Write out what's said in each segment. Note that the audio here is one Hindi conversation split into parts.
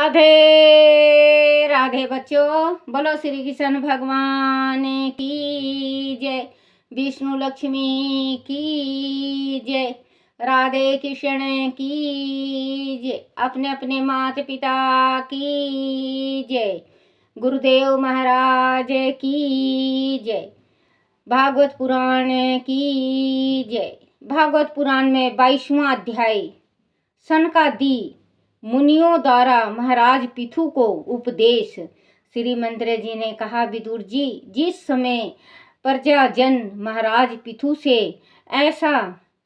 राधे राधे बच्चों, बोलो श्री कृष्ण भगवान की जय, विष्णु लक्ष्मी की जय, राधे कृष्ण की जय, अपने अपने माता पिता की जय, गुरुदेव महाराज की जय, भागवत पुराण की जय। भागवत पुराण में 22वां अध्याय सनकादि मुनियों द्वारा महाराज पिथु को उपदेश। श्री मंत्र जी ने कहा, विदुर जी, जिस समय प्रजाजन महाराज पिथु से ऐसा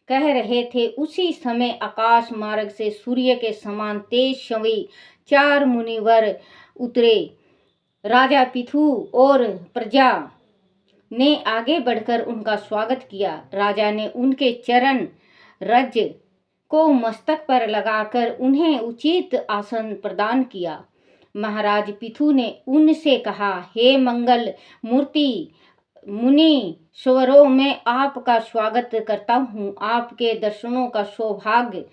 कह रहे थे, उसी समय आकाश मार्ग से सूर्य के समान तेजस्वी 4 मुनिवर उतरे। राजा पिथु और प्रजा ने आगे बढ़कर उनका स्वागत किया। राजा ने उनके चरण रज को मस्तक पर लगाकर उन्हें उचित आसन प्रदान किया। महाराज पिथु ने उनसे कहा, हे मंगल मूर्ति मुनि स्वरों में आपका स्वागत करता हूँ। आपके दर्शनों का सौभाग्य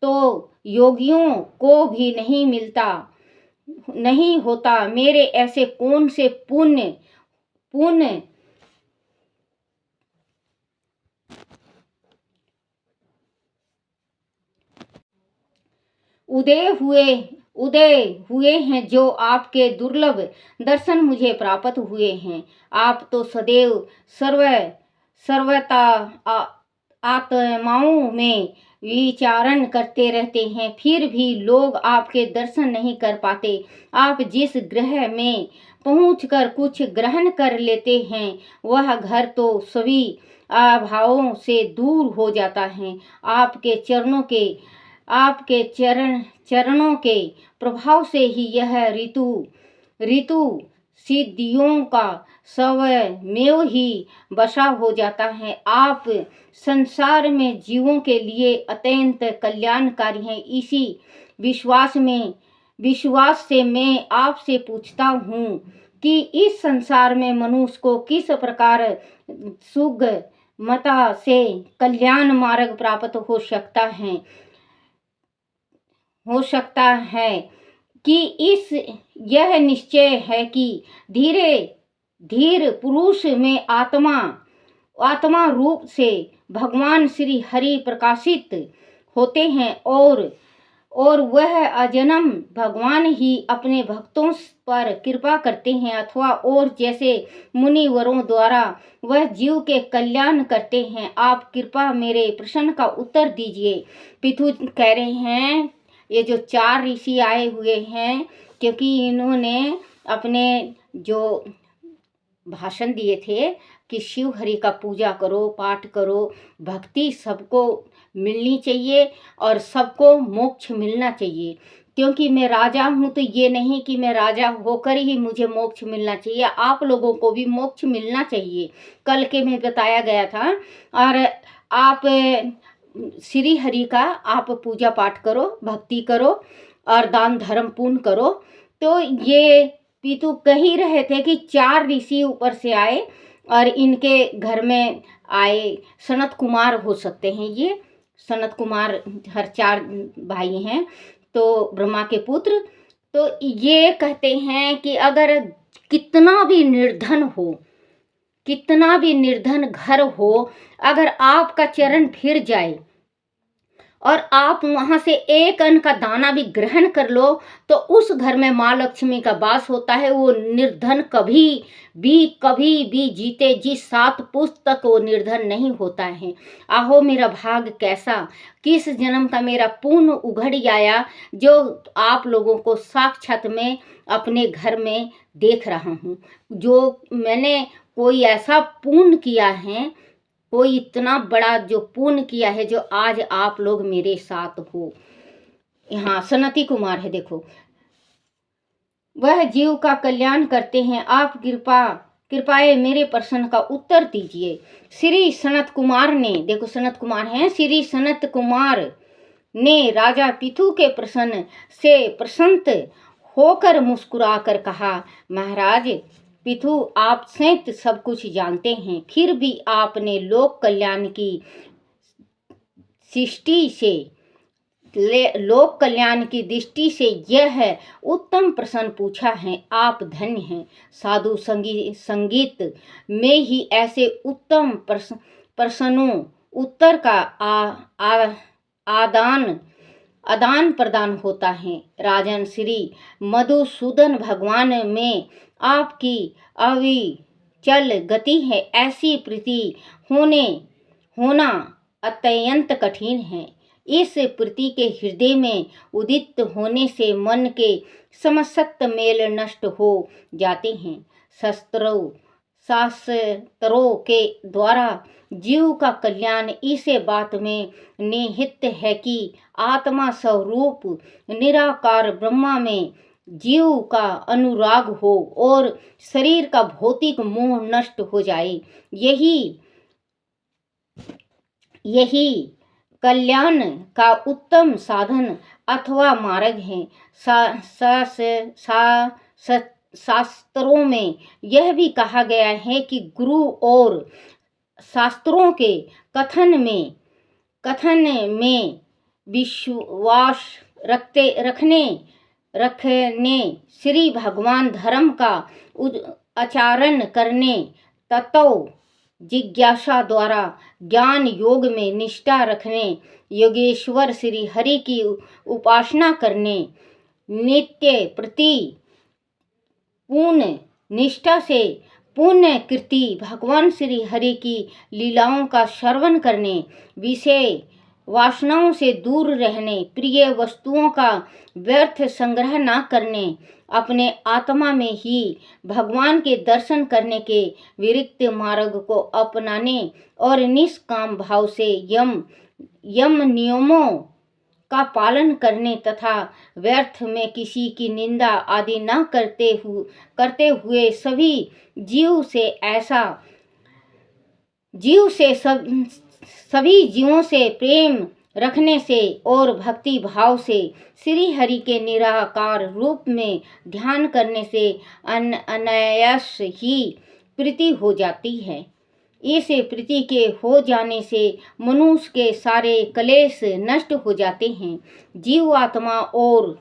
तो योगियों को भी नहीं होता। मेरे ऐसे कौन से पुण्य उदय हुए हैं, जो आपके दुर्लभ दर्शन मुझे प्राप्त हुए हैं। आप तो सदैव सर्वता आत्माओं में विचारण करते रहते हैं, फिर भी लोग आपके दर्शन नहीं कर पाते। आप जिस ग्रह में पहुंचकर कुछ ग्रहण कर लेते हैं, वह घर तो सभी अभावों से दूर हो जाता है। आपके चरणों के प्रभाव से ही यह ऋतु सिद्धियों का स्वयमेव ही बसा हो जाता है। आप संसार में जीवों के लिए अत्यंत कल्याणकारी हैं। इसी विश्वास से मैं आपसे पूछता हूँ कि इस संसार में मनुष्य को किस प्रकार सुगमता से कल्याण मार्ग प्राप्त हो सकता है कि यह निश्चय है कि धीर पुरुष में आत्मा रूप से भगवान श्री हरि प्रकाशित होते हैं और वह अजन्म भगवान ही अपने भक्तों पर कृपा करते हैं, अथवा और जैसे मुनिवरों द्वारा वह जीव के कल्याण करते हैं। आप कृपा मेरे प्रश्न का उत्तर दीजिए। पिथु कह रहे हैं, ये जो 4 ऋषि आए हुए हैं, क्योंकि इन्होंने अपने जो भाषण दिए थे कि शिव हरि का पूजा करो, पाठ करो, भक्ति सबको मिलनी चाहिए और सबको मोक्ष मिलना चाहिए। क्योंकि मैं राजा हूँ, तो ये नहीं कि मैं राजा होकर ही मुझे मोक्ष मिलना चाहिए, आप लोगों को भी मोक्ष मिलना चाहिए। कल के में बताया गया था। और आप श्री हरि का आप पूजा पाठ करो, भक्ति करो और दान धर्म पुण्य करो। तो ये पितु कह ही रहे थे कि 4 ऋषि ऊपर से आए और इनके घर में आए। सनत कुमार हो सकते हैं, ये सनत कुमार हर 4 भाई हैं, तो ब्रह्मा के पुत्र। तो ये कहते हैं कि अगर कितना भी निर्धन घर हो, अगर आपका चरण फिर जाए और आप वहां से एक अन्न का दाना भी ग्रहण कर लो, तो उस घर में माँ लक्ष्मी का वास होता है। वो निर्धन कभी भी जीते जी 7 पुश्त तक वो निर्धन नहीं होता है। आहो मेरा भाग कैसा, किस जन्म का मेरा पुण्य उघड़ आया, जो आप लोगों को साक्षात में अपने घर में देख रहा हूँ। जो मैंने कोई ऐसा पुण्य किया है, कोई इतना बड़ा जो पुण्य किया है, जो आज आप लोग मेरे साथ हो। यहाँ सनती कुमार है, देखो, वह जीव का कल्याण करते हैं। आप कृपाए मेरे प्रश्न का उत्तर दीजिए। श्री सनत कुमार ने, देखो सनत कुमार हैं, श्री सनत कुमार ने राजा पिथु के प्रश्न से प्रसन्न होकर मुस्कुरा कर कहा, महाराज पिथु, आप सहित सब कुछ जानते हैं, फिर भी आपने लोक कल्याण की लोक कल्याण की दृष्टि से यह उत्तम प्रश्न पूछा है। आप धन्य हैं। साधु संगीत में ही ऐसे उत्तम प्रश्नों उत्तर का आदान प्रदान होता है। राजन श्री मधुसूदन, भगवान में आपकी अविचल गति है, ऐसी प्रीति होना अत्यंत कठिन है। इस प्रीति के हृदय में उदित होने से मन के समस्त मेल नष्ट हो जाते हैं। शास्त्रों के द्वारा जीव का कल्याण इस बात में निहित है कि आत्मा स्वरूप निराकार ब्रह्मा में जीव का अनुराग हो और शरीर का भौतिक मोह नष्ट हो जाए। यही कल्याण का उत्तम साधन अथवा मार्ग है। शास्त्रों में यह भी कहा गया है कि गुरु और शास्त्रों के कथन में विश्वास रखने श्री भगवान धर्म का आचरण करने, तत्व जिज्ञासा द्वारा ज्ञान योग में निष्ठा रखने, योगेश्वर श्री हरि की उपासना करने, नित्य प्रति पूर्ण निष्ठा से पुण्य कृति भगवान श्री हरि की लीलाओं का श्रवण करने, विषय वासनाओं से दूर रहने, प्रिय वस्तुओं का व्यर्थ संग्रह न करने, अपने आत्मा में ही भगवान के दर्शन करने के विरक्त मार्ग को अपनाने और निष्काम भाव से यम नियमों का पालन करने तथा व्यर्थ में किसी की निंदा आदि न करते हुए सभी सभी जीवों से प्रेम रखने से और भक्ति भाव से श्री हरि के निराकार रूप में ध्यान करने से अनायास ही प्रीति हो जाती है। इस प्रीति के हो जाने से मनुष्य के सारे क्लेश नष्ट हो जाते हैं। जीव आत्मा और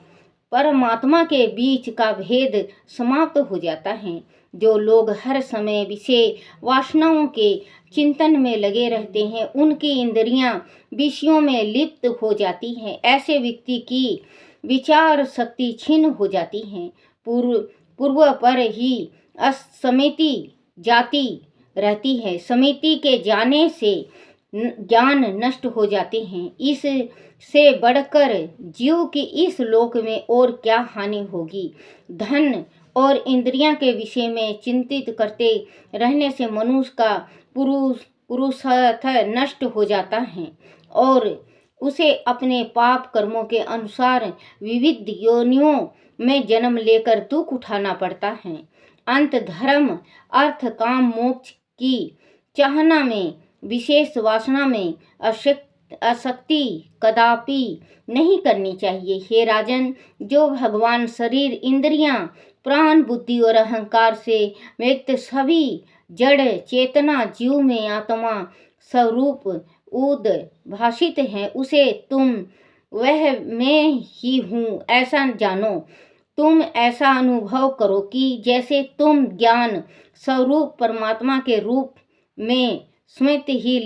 परमात्मा के बीच का भेद समाप्त हो जाता है। जो लोग हर समय विषय वासनाओं के चिंतन में लगे रहते हैं, उनकी इंद्रियां विषयों में लिप्त हो जाती हैं। ऐसे व्यक्ति की विचार शक्ति क्षीण हो जाती है। पूर्व पर ही असमिति जाती रहती है। समिति के जाने से ज्ञान नष्ट हो जाते हैं। इससे बढ़कर जीव की इस लोक में और क्या हानि होगी। धन और इंद्रियां के विषय में चिंतित करते रहने से मनुष्य का पुरुषार्थ नष्ट हो जाता है और उसे अपने पाप कर्मों के अनुसार विविध योनियों में जन्म लेकर दुख उठाना पड़ता है। अंत धर्म, अर्थ, काम, मोक्ष की चाहना में, विशेष वासना में आसक्ति कदापि नहीं करनी चाहिए। हे राजन, जो भगवान शरीर, इंद्रियां, प्राण, बुद्धि और अहंकार से व्यक्त सभी जड़ चेतना जीव में आत्मा स्वरूप उद्भाषित है, उसे तुम वह मैं ही हूँ ऐसा जानो। तुम ऐसा अनुभव करो कि जैसे तुम ज्ञान स्वरूप परमात्मा के रूप में स्वयं ही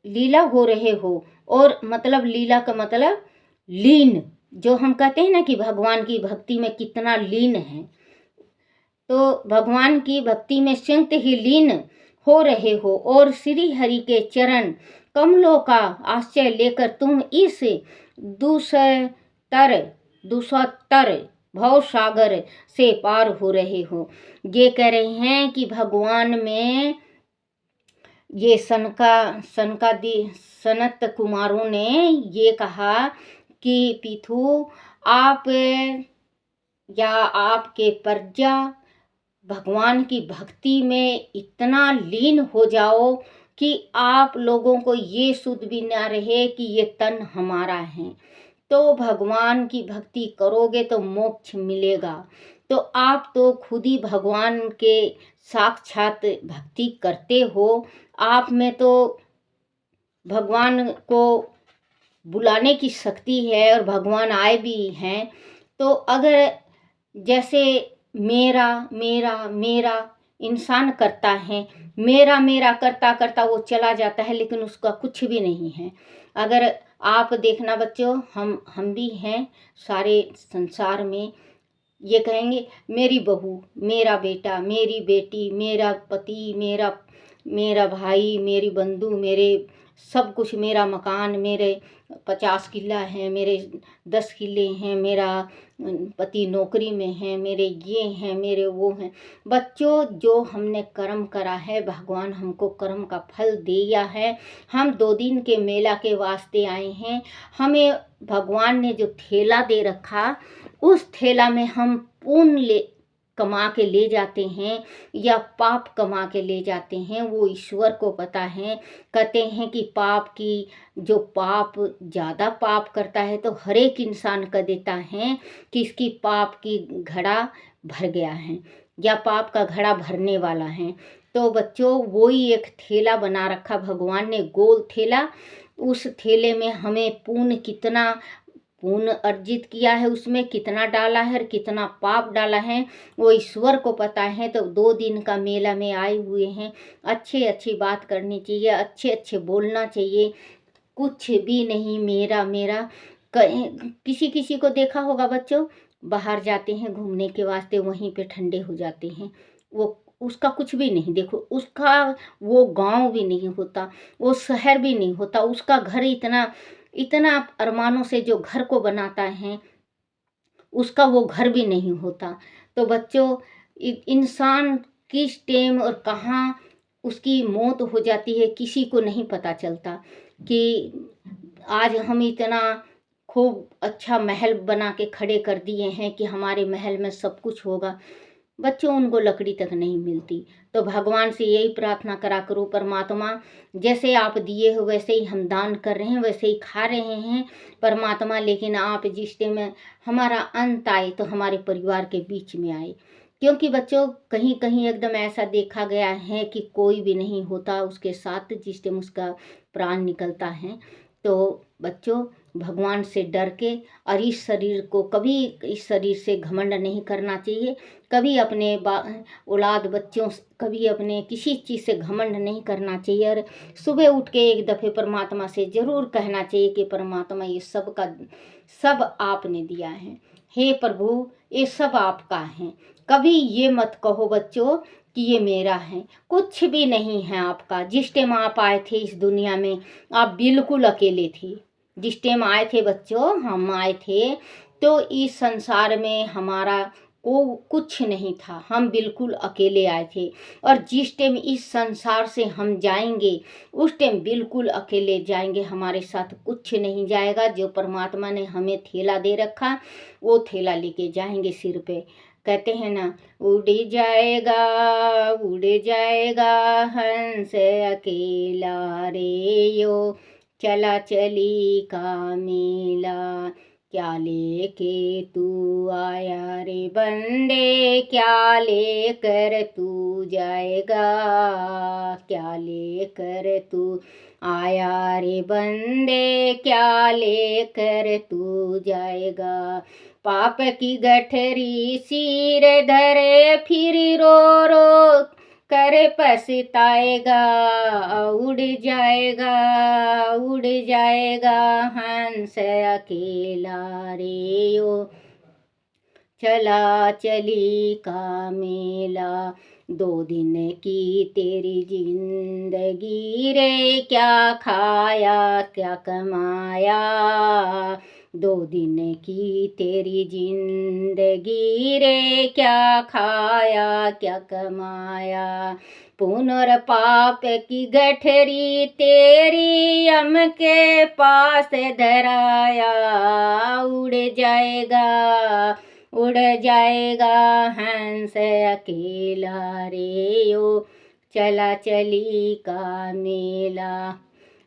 लीला हो रहे हो। और मतलब लीला का मतलब लीन, जो हम कहते हैं ना कि भगवान की भक्ति में कितना लीन है, तो भगवान की भक्ति में स्वयं ही लीन हो रहे हो और श्री हरि के चरण कमलों का आश्रय लेकर तुम इस दुष्तर भव सागर से पार हो रहे हो। ये कह रहे हैं कि भगवान में ये सनत कुमारों ने ये कहा कि पिथु, आप या आपके प्रजा भगवान की भक्ति में इतना लीन हो जाओ कि आप लोगों को ये सुध भी ना रहे कि ये तन हमारा है। तो भगवान की भक्ति करोगे तो मोक्ष मिलेगा। तो आप तो खुद ही भगवान के साक्षात भक्ति करते हो। आप में तो भगवान को बुलाने की शक्ति है और भगवान आए भी हैं। तो अगर जैसे मेरा मेरा मेरा इंसान करता है, मेरा मेरा करता करता वो चला जाता है, लेकिन उसका कुछ भी नहीं है। अगर आप देखना बच्चों, हम भी हैं सारे संसार में, ये कहेंगे मेरी बहू, मेरा बेटा, मेरी बेटी, मेरा पति, मेरा मेरा भाई, मेरी बंधु, मेरे सब कुछ, मेरा मकान, मेरे 50 किला है, मेरे 10 किले हैं, मेरा पति नौकरी में है, मेरे ये हैं, मेरे वो हैं। बच्चों, जो हमने कर्म करा है, भगवान हमको कर्म का फल दिया है। हम 2 दिन के मेला के वास्ते आए हैं। हमें भगवान ने जो थैला दे रखा, उस थैला में हम पुण्य कमा के ले जाते हैं या पाप कमा के ले जाते हैं, वो ईश्वर को पता है। कहते हैं कि पाप की, जो पाप ज़्यादा पाप करता है तो हर एक इंसान कह देता है कि इसकी पाप की घड़ा भर गया है या पाप का घड़ा भरने वाला है। तो बच्चों, वो ही एक थैला बना रखा भगवान ने, गोल थैला। उस थैले में हमें पुण्य अर्जित किया है, उसमें कितना डाला है और कितना पाप डाला है, वो ईश्वर को पता है। तो 2 दिन का मेला में आए हुए हैं, अच्छी अच्छी बात करनी चाहिए, अच्छे अच्छे बोलना चाहिए। कुछ भी नहीं मेरा मेरा। किसी किसी को देखा होगा बच्चों, बाहर जाते हैं घूमने के वास्ते, वहीं पे ठंडे हो जाते हैं। वो उसका कुछ भी नहीं, देखो उसका वो गांव भी नहीं होता, वो शहर भी नहीं होता, उसका घर इतना इतना अरमानों से जो घर को बनाता है, उसका वो घर भी नहीं होता। तो बच्चों, इंसान किस टाइम और कहाँ उसकी मौत हो जाती है, किसी को नहीं पता चलता। कि आज हम इतना खूब अच्छा महल बना के खड़े कर दिए हैं कि हमारे महल में सब कुछ होगा, बच्चों उनको लकड़ी तक नहीं मिलती। तो भगवान से यही प्रार्थना करा करो, परमात्मा जैसे आप दिए हो वैसे ही हम दान कर रहे हैं, वैसे ही खा रहे हैं परमात्मा, लेकिन आप जिस टाइम में हमारा अंत आए तो हमारे परिवार के बीच में आए। क्योंकि बच्चों, कहीं कहीं एकदम ऐसा देखा गया है कि कोई भी नहीं होता उसके साथ जिस टाइम उसका प्राण निकलता है। तो बच्चों, भगवान से डर के, और इस शरीर को कभी, इस शरीर से घमंड नहीं करना चाहिए। कभी अपने औलाद बच्चों, कभी अपने किसी चीज़ से घमंड नहीं करना चाहिए। और सुबह उठ के एक दफ़े परमात्मा से ज़रूर कहना चाहिए कि परमात्मा, ये सब का सब आपने दिया है, हे प्रभु ये सब आपका है। कभी ये मत कहो बच्चों कि ये मेरा है, कुछ भी नहीं है आपका। जिस टाइम आप आए थे इस दुनिया में, आप बिल्कुल अकेले थे। जिस टाइम आए थे बच्चों, हम आए थे तो इस संसार में हमारा को कुछ नहीं था, हम बिल्कुल अकेले आए थे। और जिस टाइम इस संसार से हम जाएंगे, उस टाइम बिल्कुल अकेले जाएंगे, हमारे साथ कुछ नहीं जाएगा। जो परमात्मा ने हमें थैला दे रखा, वो थैला लेके जाएंगे सिर पे। कहते हैं ना, उड़ जाएगा हंस अकेला रे यो, चला चली का मेला, क्या लेके तू आया रे बंदे, क्या लेकर तू जाएगा, क्या लेकर तू आया रे बंदे, क्या लेकर तू जाएगा। पाप की गठरी सिर धरे फिर रो रो कर पछताएगा, उड़ जाएगा हंस अकेला रे यो, चला चली का मेला। 2 दिन की तेरी जिंदगी रे, क्या खाया क्या कमाया, 2 दिन की तेरी जिंदगी रे, क्या खाया क्या कमाया। पुनर्पाप की गठरी तेरी यम के पास धराया, उड़ जाएगा हंस अकेला रे यो, चला चली का मेला।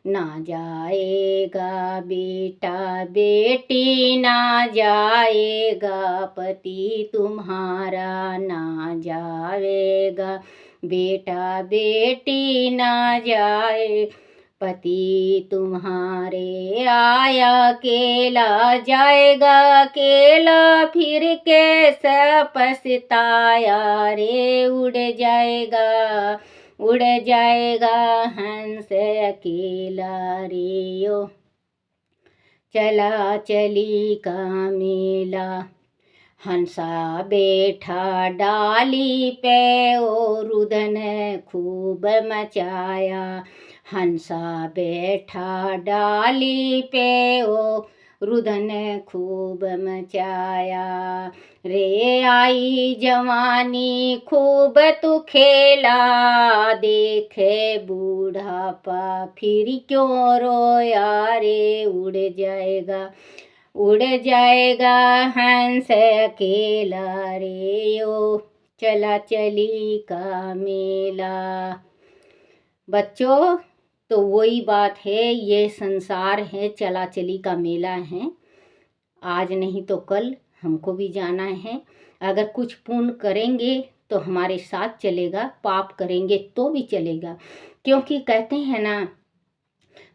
ना जाएगा बेटा बेटी, ना जाएगा पति तुम्हारा, ना जाएगा बेटा बेटी, ना जाए पति तुम्हारे आया अकेला, जाएगा अकेला फिर कैसा पछताया रे। उड़ जाएगा हंस अकेला रे। ओ चला चली का मेला, हंसा बैठा डाली पे ओ रुदन खूब मचाया। हंसा बैठा डाली पे ओ रुदन खूब मचाया। रे आई जवानी खूब तू खेला, देखे बूढ़ापा फिर क्यों रोया रे। उड़ जाएगा हंस अकेला रे। ओ चला चली का मेला। बच्चों, तो वही बात है, ये संसार है, चला चली का मेला है। आज नहीं तो कल हमको भी जाना है। अगर कुछ पुण्य करेंगे तो हमारे साथ चलेगा, पाप करेंगे तो भी चलेगा। क्योंकि कहते हैं ना,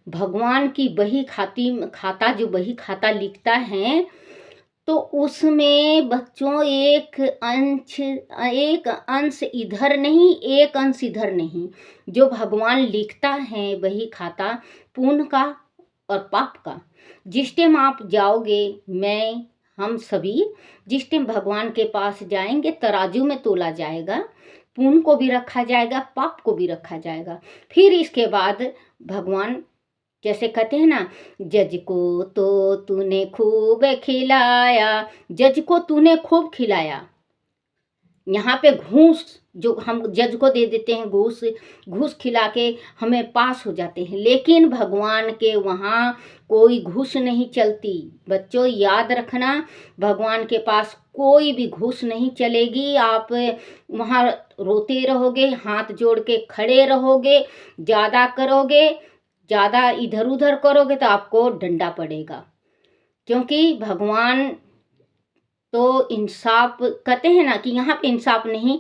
भगवान की बही खाता जो बही खाता लिखता है, तो उसमें बच्चों एक अंश इधर नहीं, एक अंश इधर नहीं। जो भगवान लिखता है बही खाता पुण्य का और पाप का, जिस टाइम आप जाओगे, हम सभी जिस टाइम भगवान के पास जाएंगे, तराजू में तोला जाएगा, पुण्य को भी रखा जाएगा, पाप को भी रखा जाएगा। फिर इसके बाद भगवान जैसे कहते हैं ना, जज को तो तूने खूब खिलाया, जज को तूने खूब खिलाया। यहाँ पे घूस जो हम जज को दे देते हैं, घूस खिला के हमें पास हो जाते हैं, लेकिन भगवान के वहाँ कोई घूस नहीं चलती। बच्चों याद रखना, भगवान के पास कोई भी घूस नहीं चलेगी। आप वहाँ रोते रहोगे, हाथ जोड़ के खड़े रहोगे, ज़्यादा करोगे, ज़्यादा इधर उधर करोगे तो आपको डंडा पड़ेगा। क्योंकि भगवान तो इंसाफ कहते हैं ना, कि यहाँ पे इंसाफ नहीं,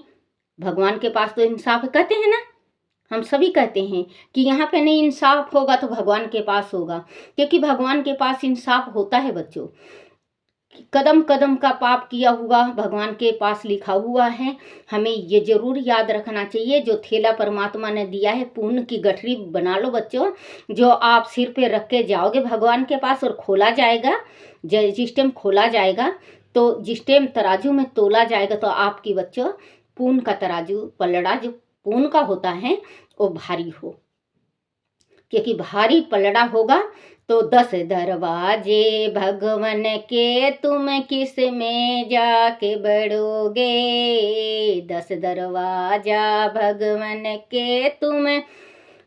भगवान के पास तो इंसाफ कहते हैं ना, हम सभी कहते हैं कि यहाँ पे नहीं इंसाफ होगा तो भगवान के पास होगा। क्योंकि भगवान के पास इंसाफ होता है बच्चों। कदम कदम का पाप किया हुआ भगवान के पास लिखा हुआ है। हमें ये जरूर याद रखना चाहिए, जो थैला परमात्मा ने दिया है, पुण्य की गठरी बना लो बच्चों, जो आप सिर पे रख के जाओगे भगवान के पास, और खोला जाएगा। जिस टाइम खोला जाएगा, तो जिस टाइम तराजू में तोला जाएगा, तो आपकी बच्चों पुण्य का तराजू पलड़ा जो पुण्य का होता है वो भारी हो। क्योंकि भारी पलड़ा होगा तो 10 दरवाजे भगवान के तुम किस में जाके बढ़ोगे। 10 दरवाजा भगवान के तुम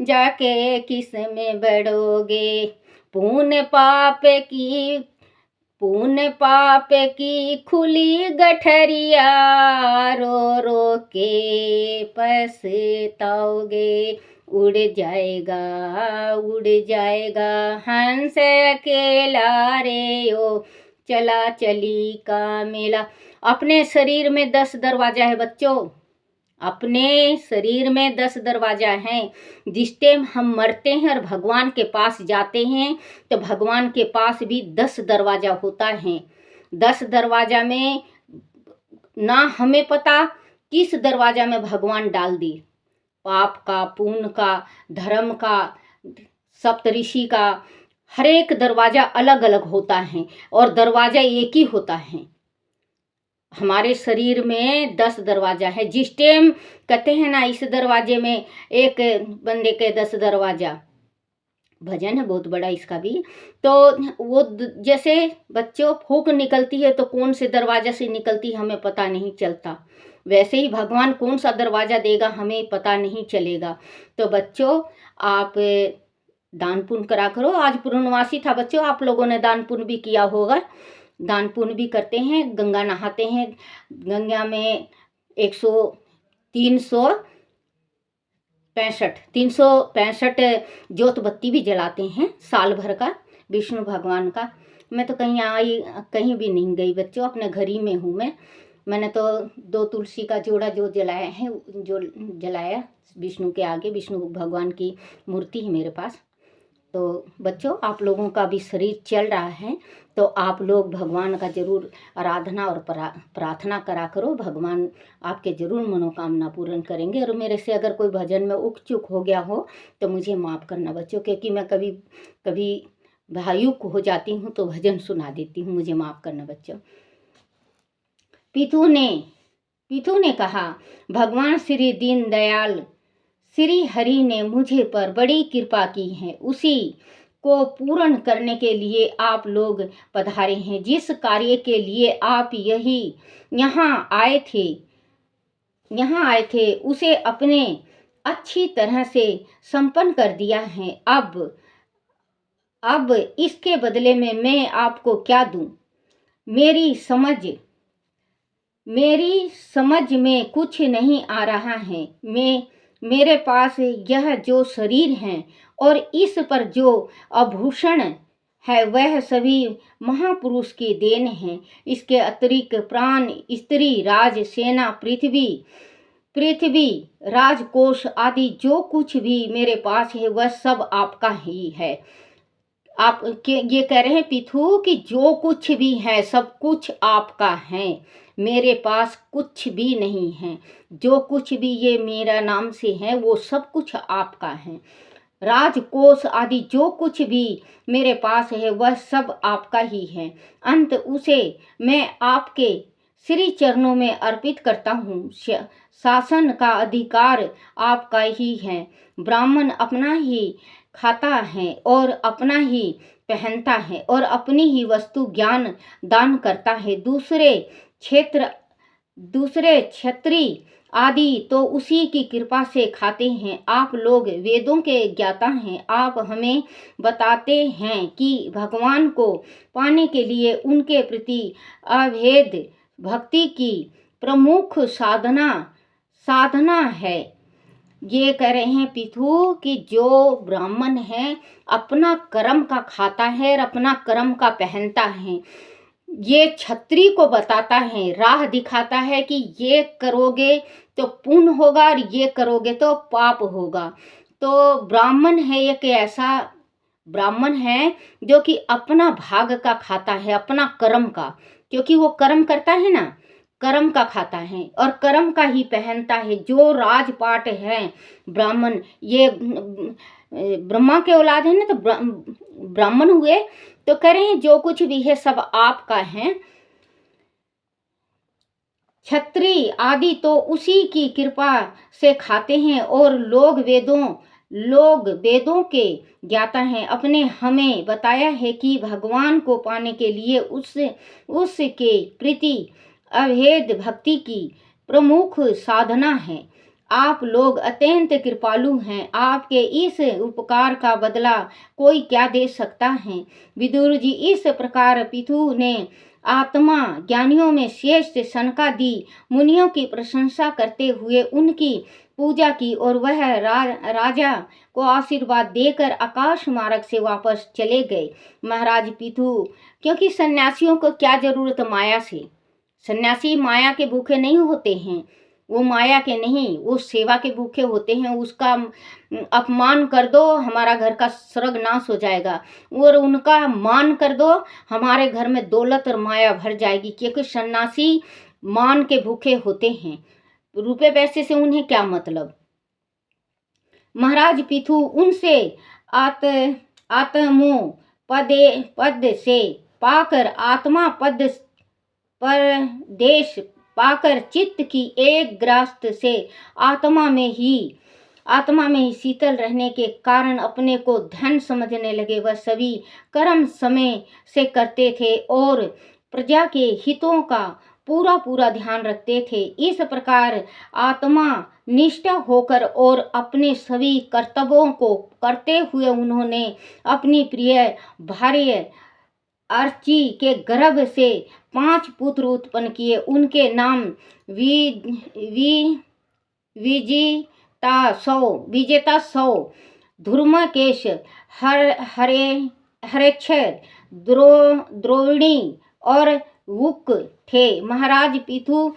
जाके किस में बढ़ोगे। पुण्य पाप की खुली गठरिया, रो रो के पछताओगे। उड़ जाएगा हंस अकेला रे। ओ चला चली का मेला। अपने शरीर में 10 दरवाजा है बच्चों, अपने शरीर में 10 दरवाजा हैं। जिस टाइम हम मरते हैं और भगवान के पास जाते हैं, तो भगवान के पास भी 10 दरवाजा होता है। 10 दरवाजा में ना हमें पता किस दरवाजा में भगवान डाल दी, पाप का, पुण्य का, धर्म का, सप्तऋषि का, हर एक दरवाजा अलग अलग होता है और दरवाजा एक ही होता है। हमारे शरीर में 10 दरवाजा है। जिस टाइम कहते हैं ना, इस दरवाजे में एक बंदे के 10 दरवाजा, भजन है बहुत बड़ा इसका भी। तो वो जैसे बच्चों फूंक निकलती है तो कौन से दरवाजा से निकलती है हमें पता नहीं चलता, वैसे ही भगवान कौन सा दरवाजा देगा हमें पता नहीं चलेगा। तो बच्चों आप दान पुण्य करा करो। आज पूर्णमासी था बच्चों, आप लोगों ने दान पुण्य भी किया होगा। दान पुण्य भी करते हैं, गंगा नहाते हैं, गंगा में 365 ज्योत बत्ती भी जलाते हैं साल भर का, विष्णु भगवान का। मैं तो कहीं भी नहीं गई बच्चों, अपने घर ही में हूँ मैंने तो 2 तुलसी का जोड़ा जो जलाया है, जो जलाया विष्णु के आगे, विष्णु भगवान की मूर्ति है मेरे पास। तो बच्चों, आप लोगों का भी शरीर चल रहा है, तो आप लोग भगवान का ज़रूर आराधना और प्रार्थना करा करो। भगवान आपके ज़रूर मनोकामना पूर्ण करेंगे। और मेरे से अगर कोई भजन में उक चुक हो गया हो तो मुझे माफ़ करना बच्चों, क्योंकि मैं कभी कभी भावुक हो जाती हूँ तो भजन सुना देती हूँ, मुझे माफ़ करना बच्चों। पीतू ने कहा, भगवान श्री दीनदयाल श्री हरि ने मुझे पर बड़ी कृपा की है, उसी को पूर्ण करने के लिए आप लोग पधारे हैं। जिस कार्य के लिए आप यहाँ आए थे उसे अपने अच्छी तरह से संपन्न कर दिया है। अब इसके बदले में मैं आपको क्या दूं? मेरी समझ में कुछ नहीं आ रहा है। मेरे पास यह जो शरीर है और इस पर जो आभूषण है वह सभी महापुरुष की देन है। इसके अतिरिक्त प्राण, स्त्री, राज, सेना, पृथ्वी, राजकोष आदि जो कुछ भी मेरे पास है वह सब आपका ही है। आप ये कह रहे हैं पिथु कि जो कुछ भी है सब कुछ आपका है, मेरे पास कुछ भी नहीं है। जो कुछ भी ये मेरा नाम से है वो सब कुछ आपका है। राजकोष आदि जो कुछ भी मेरे पास है वह सब आपका ही है। अंत उसे मैं आपके श्री चरणों में अर्पित करता हूँ। शासन का अधिकार आपका ही है। ब्राह्मण अपना ही खाता है और अपना ही पहनता है और अपनी ही वस्तु ज्ञान दान करता है। दूसरे क्षत्रिय आदि तो उसी की कृपा से खाते हैं। आप लोग वेदों के ज्ञाता हैं। आप हमें बताते हैं कि भगवान को पाने के लिए उनके प्रति अभेद भक्ति की प्रमुख साधना है। ये कह रहे हैं पिथु कि जो ब्राह्मण है अपना कर्म का खाता है और अपना कर्म का पहनता है। ये क्षत्रिय को बताता है, राह दिखाता है कि ये करोगे तो पुण्य होगा और ये करोगे तो पाप होगा। तो ब्राह्मण है एक ऐसा ब्राह्मण है जो कि अपना भाग का खाता है, अपना कर्म का, क्योंकि वो कर्म करता है ना, कर्म का खाता है और कर्म का ही पहनता है। जो राजपाट है ब्राह्मण, ये ब्रह्मा के औलाद है ना, तो ब्राह्मण हुए। तो कह रहे हैं जो कुछ भी है सब आपका है। क्षत्रिय आदि तो उसी की कृपा से खाते हैं और लोग वेदों के ज्ञाता हैं। अपने हमें बताया है कि भगवान को पाने के लिए उसके प्रति अभेद भक्ति की प्रमुख साधना है। आप लोग अत्यंत कृपालु हैं। आपके इस उपकार का बदला कोई क्या दे सकता है? विदुर जी, इस प्रकार पिथु ने आत्मा ज्ञानियों में श्रेष्ठ सनकादि मुनियों की प्रशंसा करते हुए उनकी पूजा की और वह राजा को आशीर्वाद देकर आकाश मार्ग से वापस चले गए। महाराज पिथु, क्योंकि सन्यासियों को क्या जरूरत माया से? सन्यासी माया के भूखे नहीं होते हैं, वो माया के नहीं, वो सेवा के भूखे होते हैं। उसका अपमान कर दो हमारा घर का स्वर्ग नाश हो जाएगा, और उनका मान कर दो हमारे घर में दौलत और माया भर जाएगी। क्योंकि सन्यासी मान के भूखे होते हैं, रुपए पैसे से उन्हें क्या मतलब। महाराज पिथु उनसे आत्मो पद से पाकर आत्मा पद पर देश पाकर चित्त की एक ग्रस्त से आत्मा में ही शीतल रहने के कारण अपने को धन समझने लगे। वह सभी कर्म समय से करते थे और प्रजा के हितों का पूरा ध्यान रखते थे। इस प्रकार आत्मा निष्ठ होकर और अपने सभी कर्तव्यों को करते हुए उन्होंने अपनी प्रिय भार्य अर्ची के गर्भ से 5 पुत्र उत्पन्न किए। उनके नाम विजेता सौ, धूम्रकेश, हरेक्षर, द्रोणी और वुक थे। महाराज पिथु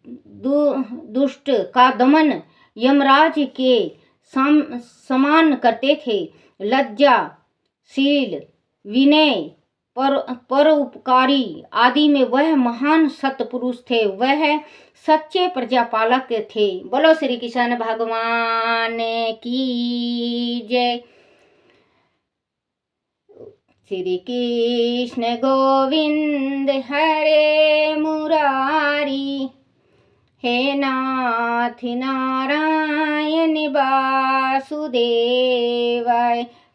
दुष्ट का दमन यमराज के समान करते थे। लज्जा शील, विनय, परोपकारी आदि में वह महान सत्पुरुष थे। वह सच्चे प्रजापालक थे। बोलो श्री कृष्ण भगवान की जय। श्री कृष्ण गोविंद हरे मुरारी, हे नाथ नारायण वासुदेवाय।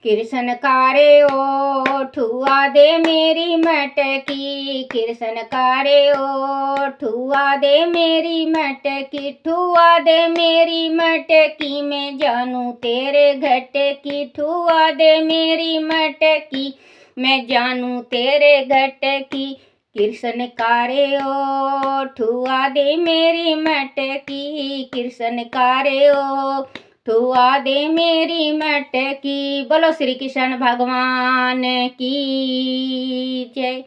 कृष्ण कारे ओठुआ दे मेरी मटकी, कृष्ण कारे ओठुआ दे मेरी मटकी, ठुआ दे मेरी मटकी, मैं जानू तेरे घट की, ठुआ दे मेरी मटकी, मैं जानू तेरे घट की। कृष्ण कारे ओठुआ दे मेरी मटकी, कृष्ण कारे ओठुआ दे मेरी मटकी। बोलो श्री कृष्ण भगवान की जय।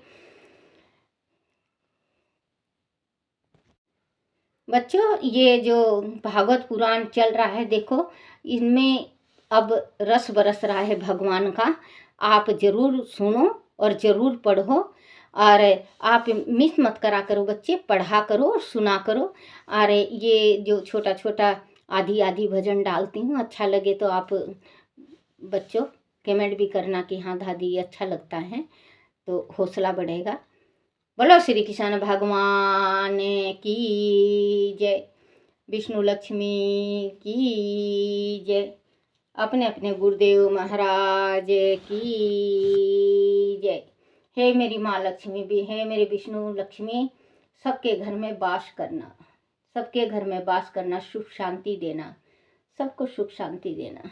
बच्चों, ये जो भागवत पुराण चल रहा है, देखो इनमें अब रस बरस रहा है भगवान का। आप जरूर सुनो और जरूर पढ़ो, और आप मिस मत करा करो बच्चे, पढ़ा करो और सुना करो। और ये जो छोटा छोटा आधी आधी भजन डालती हूँ, अच्छा लगे तो आप बच्चों कमेंट भी करना कि हाँ दादी अच्छा लगता है, तो हौसला बढ़ेगा। बोलो श्री कृष्ण भगवान की जय। विष्णु लक्ष्मी की जय। अपने अपने गुरुदेव महाराज की जय। हे मेरी माँ लक्ष्मी भी, हे मेरे विष्णु लक्ष्मी, सबके घर में वास करना, सबके घर में वास करना, सुख शांति देना, सबको सुख शांति देना।